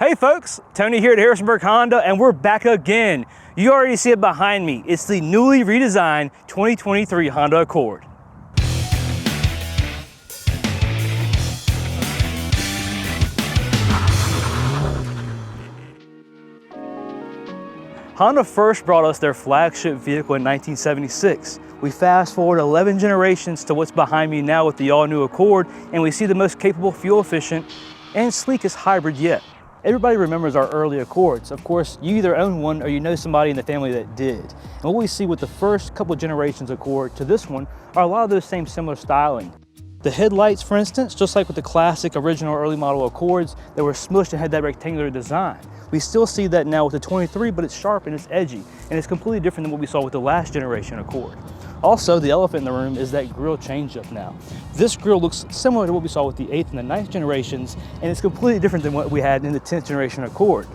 Hey folks, Tony here at Harrisonburg Honda, and we're back again. You already see it behind me. It's the newly redesigned 2023 Honda Accord. Honda first brought us their flagship vehicle in 1976. We fast forward 11 generations to what's behind me now with the all-new Accord, and we see the most capable, fuel-efficient, and sleekest hybrid yet. Everybody remembers our early Accords. Of course, you either own one or you know somebody in the family that did. And what we see with the first couple generations Accord to this one are a lot of those same similar styling. The headlights, for instance, just like with the classic original early model Accords that were smushed and had that rectangular design. We still see that now with the 23, but it's sharp and it's edgy, and it's completely different than what we saw with the last generation Accord. Also, the elephant in the room is that grille change-up now. This grille looks similar to what we saw with the 8th and the 9th generations, and it's completely different than what we had in the 10th generation Accord,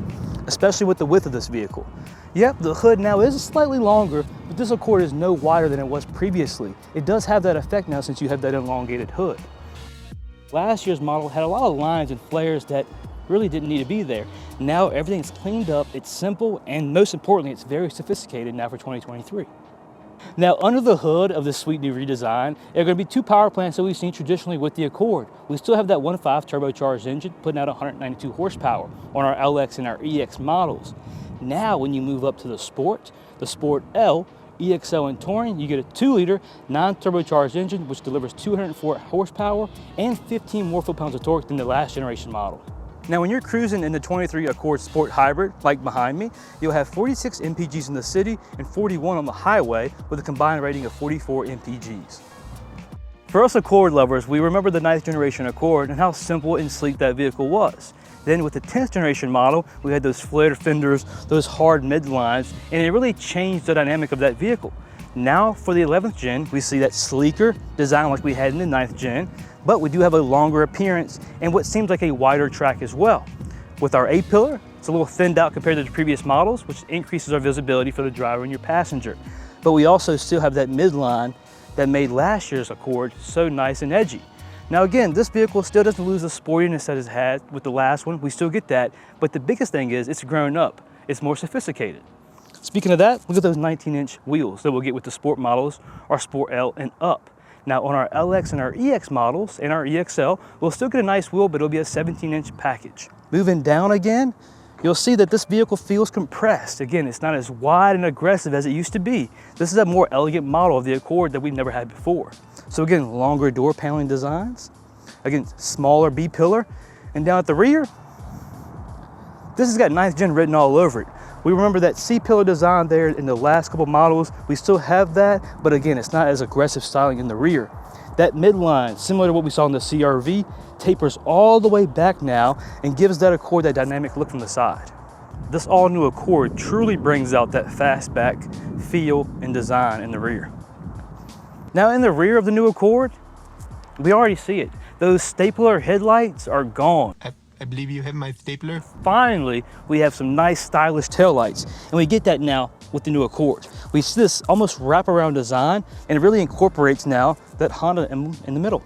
especially with the width of this vehicle. Yep, the hood now is slightly longer, but this Accord is no wider than it was previously. It does have that effect now since you have that elongated hood. Last year's model had a lot of lines and flares that really didn't need to be there. Now everything's cleaned up, it's simple, and most importantly, it's very sophisticated now for 2023. Now, under the hood of this sweet new redesign, there are going to be two power plants that we've seen traditionally with the Accord. We still have that 1.5 turbocharged engine putting out 192 horsepower on our LX and our EX models. Now, when you move up to the Sport L, EXL, and Touring, you get a 2-liter, non-turbocharged engine which delivers 204 horsepower and 15 more foot-pounds of torque than the last generation model. Now, when you're cruising in the 23 Accord Sport Hybrid, like behind me, you'll have 46 mpgs in the city and 41 on the highway with a combined rating of 44 mpgs. For us Accord lovers, we remember the 9th generation Accord and how simple and sleek that vehicle was. Then with the 10th generation model, we had those flared fenders, those hard midlines, and it really changed the dynamic of that vehicle. Now for the 11th gen, we see that sleeker design like we had in the 9th gen, but we do have a longer appearance and what seems like a wider track as well. With our A-pillar, it's a little thinned out compared to the previous models, which increases our visibility for the driver and your passenger. But we also still have that midline that made last year's Accord so nice and edgy. Now again, this vehicle still doesn't lose the sportiness that it's had with the last one. We still get that, but the biggest thing is it's grown up. It's more sophisticated. Speaking of that, look at those 19-inch wheels that we'll get with the Sport models, our Sport L and up. Now on our LX and our EX models and our EXL, we'll still get a nice wheel, but it'll be a 17-inch package. Moving down again, you'll see that this vehicle feels compressed. Again, it's not as wide and aggressive as it used to be. This is a more elegant model of the Accord that we've never had before. So again, longer door paneling designs. Again, smaller B-pillar. And down at the rear, this has got 9th gen written all over it. We remember that C-pillar design there in the last couple models. We still have that, but again, it's not as aggressive styling in the rear. That midline, similar to what we saw in the CR-V, tapers all the way back now and gives that Accord that dynamic look from the side. This all-new Accord truly brings out that fastback feel and design in the rear. Now in the rear of the new Accord, we already see it. Those stapler headlights are gone. I believe you have my stapler. Finally, we have some nice stylish taillights, and we get that now with the new Accord. We see this almost wraparound design, and it really incorporates now that Honda emblem in the middle.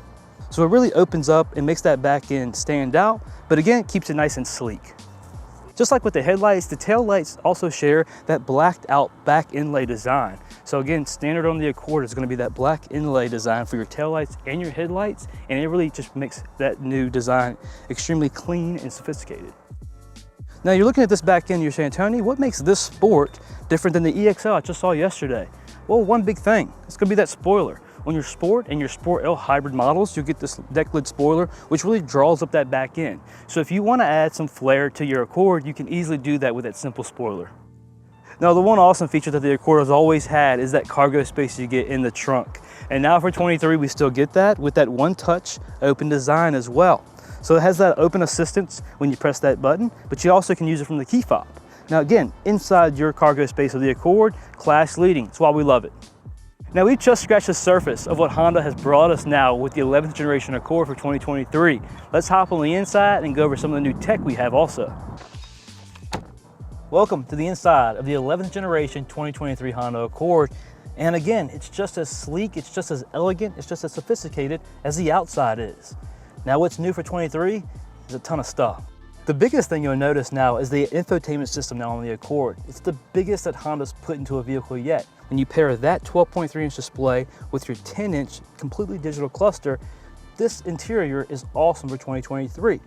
So it really opens up and makes that back end stand out, but again, keeps it nice and sleek. Just like with the headlights, the taillights also share that blacked out back inlay design. So again, standard on the Accord is going to be that black inlay design for your taillights and your headlights, and it really just makes that new design extremely clean and sophisticated. Now you're looking at this back end, you're saying, Tony, what makes this Sport different than the EXL I just saw yesterday? Well, one big thing, it's going to be that spoiler. On your Sport and your Sport L hybrid models, you'll get this deck lid spoiler, which really draws up that back end. So if you want to add some flair to your Accord, you can easily do that with that simple spoiler. Now, the one awesome feature that the Accord has always had is that cargo space you get in the trunk. And now for 23, we still get that with that one-touch open design as well. So it has that open assistance when you press that button, but you also can use it from the key fob. Now again, inside your cargo space of the Accord, class leading. That's why we love it. Now we've just scratched the surface of what Honda has brought us now with the 11th generation Accord for 2023. Let's hop on the inside and go over some of the new tech we have also. Welcome to the inside of the 11th generation 2023 Honda Accord. And again, it's just as sleek, it's just as elegant, it's just as sophisticated as the outside is. Now what's new for 23 is a ton of stuff. The biggest thing you'll notice now is the infotainment system now on the Accord. It's the biggest that Honda's put into a vehicle yet. When you pair that 12.3-inch display with your 10-inch completely digital cluster, this interior is awesome for 2023.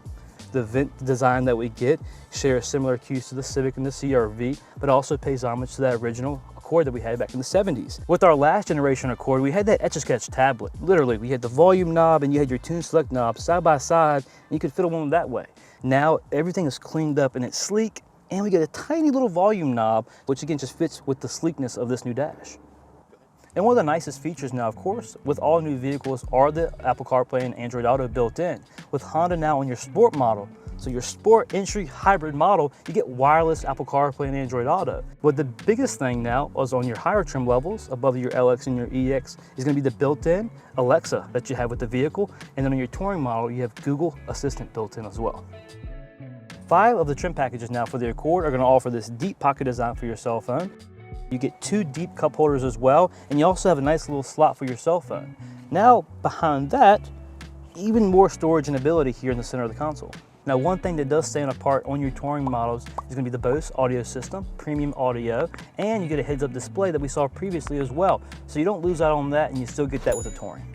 The vent design that we get shares similar cues to the Civic and the CR-V, but also pays homage to that original Accord that we had back in the 70s. With our last generation Accord, we had that Etch-a-Sketch tablet. Literally, we had the volume knob and you had your tune select knob side by side, and you could fiddle them that way. Now everything is cleaned up and it's sleek, and we get a tiny little volume knob, which again just fits with the sleekness of this new dash. And one of the nicest features now, of course, with all new vehicles are the Apple CarPlay and Android Auto built in. With Honda now on your Sport model, so your Sport entry hybrid model, you get wireless Apple CarPlay and Android Auto. But the biggest thing now is on your higher trim levels, above your LX and your EX, is gonna be the built-in Alexa that you have with the vehicle. And then on your Touring model, you have Google Assistant built in as well. 5 of the trim packages now for the Accord are gonna offer this deep pocket design for your cell phone. You get 2 deep cup holders as well, and you also have a nice little slot for your cell phone. Now, behind that, even more storage and ability here in the center of the console. Now, one thing that does stand apart on your Touring models is gonna be the Bose audio system, premium audio, and you get a heads-up display that we saw previously as well. So you don't lose out on that, and you still get that with the Touring.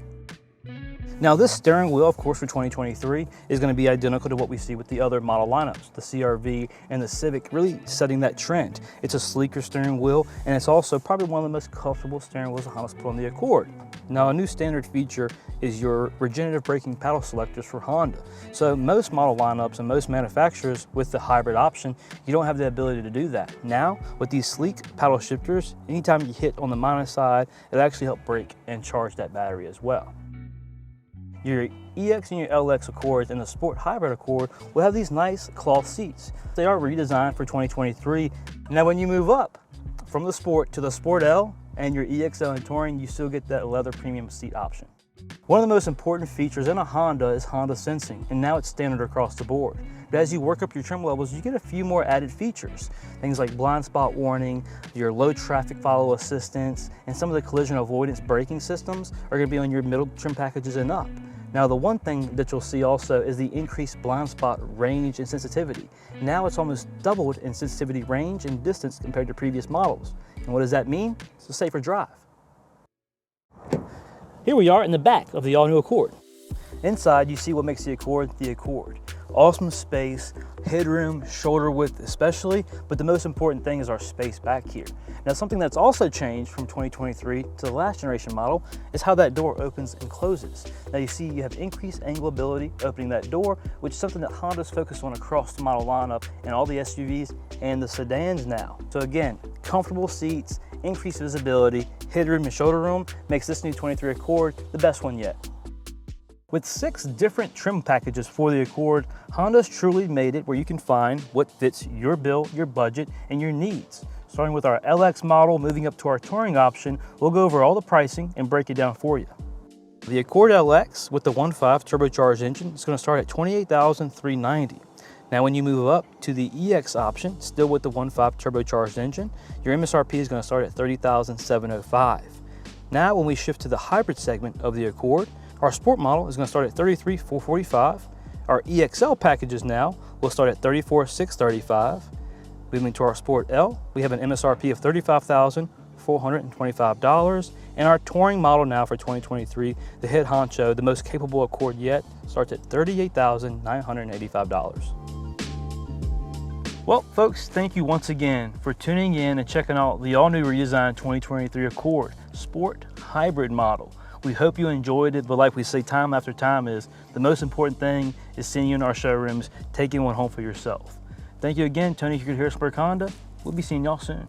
Now this steering wheel, of course, for 2023 is going to be identical to what we see with the other model lineups, the CR-V and the Civic, really setting that trend. It's a sleeker steering wheel, and it's also probably one of the most comfortable steering wheels Honda's put on the Accord. Now a new standard feature is your regenerative braking paddle selectors for Honda. So most model lineups and most manufacturers with the hybrid option, you don't have the ability to do that. Now with these sleek paddle shifters, anytime you hit on the minus side, it'll actually help brake and charge that battery as well. Your EX and your LX Accords and the Sport Hybrid Accord will have these nice cloth seats. They are redesigned for 2023. Now when you move up from the Sport to the Sport L and your EXL and Touring, you still get that leather premium seat option. One of the most important features in a Honda is Honda Sensing, and now it's standard across the board. But as you work up your trim levels, you get a few more added features. Things like blind spot warning, your low traffic follow assistance, and some of the collision avoidance braking systems are going to be on your middle trim packages and up. Now the one thing that you'll see also is the increased blind spot range and sensitivity. Now it's almost doubled in sensitivity, range, and distance compared to previous models. And what does that mean? It's a safer drive. Here we are in the back of the all-new Accord. Inside, you see what makes the Accord the Accord. Awesome space, headroom, shoulder width especially, but the most important thing is our space back here. Now something that's also changed from 2023 to the last generation model is how that door opens and closes. Now you see you have increased anglability opening that door, which is something that Honda's focused on across the model lineup in all the SUVs and the sedans now. So again, comfortable seats, increased visibility, headroom and shoulder room makes this new 23 Accord the best one yet. With 6 different trim packages for the Accord, Honda's truly made it where you can find what fits your bill, your budget, and your needs. Starting with our LX model, moving up to our Touring option, we'll go over all the pricing and break it down for you. The Accord LX with the 1.5 turbocharged engine is going to start at $28,390. Now when you move up to the EX option, still with the 1.5 turbocharged engine, your MSRP is going to start at $30,705. Now when we shift to the hybrid segment of the Accord, our Sport model is going to start at $33,445. Our EXL packages now will start at $34,635. Moving to our Sport L, we have an MSRP of $35,425. And our Touring model now for 2023, the head honcho, the most capable Accord yet, starts at $38,985. Well, folks, thank you once again for tuning in and checking out the all-new redesigned 2023 Accord Sport Hybrid model. We hope you enjoyed it, but like we say time after time is, the most important thing is seeing you in our showrooms, taking one home for yourself. Thank you again, Tony here at Harrisburg Honda. We'll be seeing y'all soon.